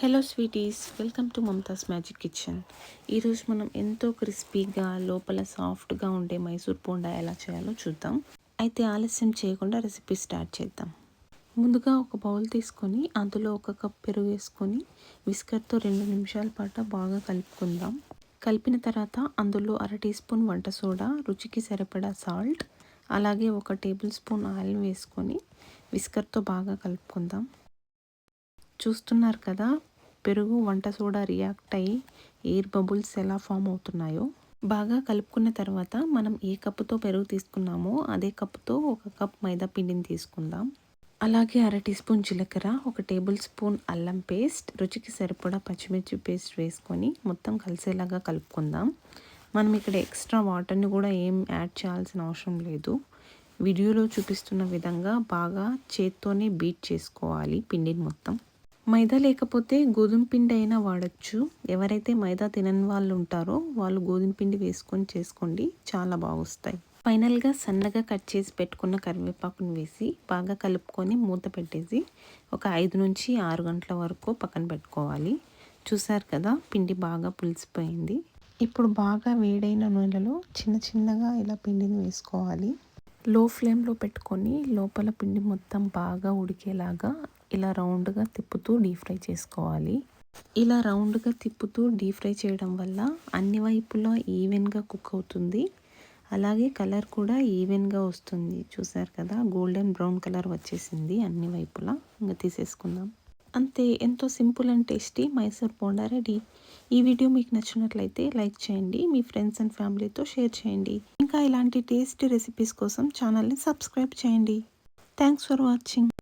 Hello sweeties, welcome to Mamata's magic kitchen. ఈరోజు మనం ఎంతో క్రిస్పీగా లోపల సాఫ్ట్గా ఉండే మైసూర్ బోండా ఎలా చేయాలో చూద్దాం. అయితే ఆలస్యం చేయకుండా రెసిపీ స్టార్ట్ చేద్దాం. ముందుగా ఒక బౌల్ తీసుకొని అందులో 1 కప్ పెరుగు వేసుకొని విస్కర్తో 2 నిమిషాల పాటు బాగా కలుపుకుందాం. కలిపిన తర్వాత అందులో 1/2 టీ స్పూన్ వంట సోడా, రుచికి సరిపడా సాల్ట్, అలాగే 1 టేబుల్ స్పూన్ ఆయిల్ వేసుకొని విస్కర్తో బాగా కలుపుకుందాం. చూస్తున్నారు కదా, పెరుగు వంట సోడా రియాక్ట్ అయ్యి ఎయిర్ బబుల్స్ ఎలా ఫామ్ అవుతున్నాయో. బాగా కలుపుకున్న తర్వాత మనం ఏ కప్పుతో పెరుగు తీసుకున్నామో అదే కప్పుతో 1 కప్ మైదా పిండిని తీసుకుందాం. అలాగే 1/2 టీ స్పూన్ జీలకర్ర, 1 టేబుల్ స్పూన్ అల్లం పేస్ట్, రుచికి సరిపడా పచ్చిమిర్చి పేస్ట్ వేసుకొని మొత్తం కలిసేలాగా కలుపుకుందాం. మనం ఇక్కడ ఎక్స్ట్రా వాటర్ని కూడా ఏం యాడ్ చేయాల్సిన అవసరం లేదు. వీడియోలో చూపిస్తున్న విధంగా బాగా చేత్తోనే బీట్ చేసుకోవాలి పిండిని మొత్తం. మైదా లేకపోతే గోధుమ పిండి అయినా వాడచ్చు. ఎవరైతే మైదా తినని వాళ్ళు ఉంటారో వాళ్ళు గోధుమ పిండి వేసుకొని చేసుకోండి, చాలా బాగా వస్తాయి. ఫైనల్గా సన్నగా కట్ చేసి పెట్టుకున్న కరివేపాకుని వేసి బాగా కలుపుకొని మూత పెట్టేసి ఒక 5 నుంచి 6 గంటల వరకు పక్కన పెట్టుకోవాలి. చూసారు కదా, పిండి బాగా పులిసిపోయింది. ఇప్పుడు బాగా వేడైన నూనెలో చిన్నగా ఇలా పిండిని వేసుకోవాలి. లో ఫ్లేమ్లో పెట్టుకొని లోపల పిండి మొత్తం బాగా ఉడికేలాగా ఇలా రౌండ్గా తిప్పుతూ డీప్ ఫ్రై చేసుకోవాలి. ఇలా రౌండ్గా తిప్పుతూ డీప్ ఫ్రై చేయడం వల్ల అన్ని వైపులా ఈవెన్గా కుక్ అవుతుంది. అలాగే కలర్ కూడా ఈవెన్గా వస్తుంది. చూసారు కదా, గోల్డెన్ బ్రౌన్ కలర్ వచ్చేసింది అన్ని వైపులా. ఇంకా తీసేసుకుందాం. అంతే, ఎంతో simple and tasty Mysore bonda ready. ఈ వీడియో మీకు నచ్చినట్లయితే లైక్ చేయండి, మీ ఫ్రెండ్స్ అండ్ ఫ్యామిలీతో షేర్ చేయండి. ఇంకా ఇలాంటి టేస్టీ రెసిపీస్ కోసం ఛానల్ని సబ్స్క్రైబ్ చేయండి. Thanks for watching.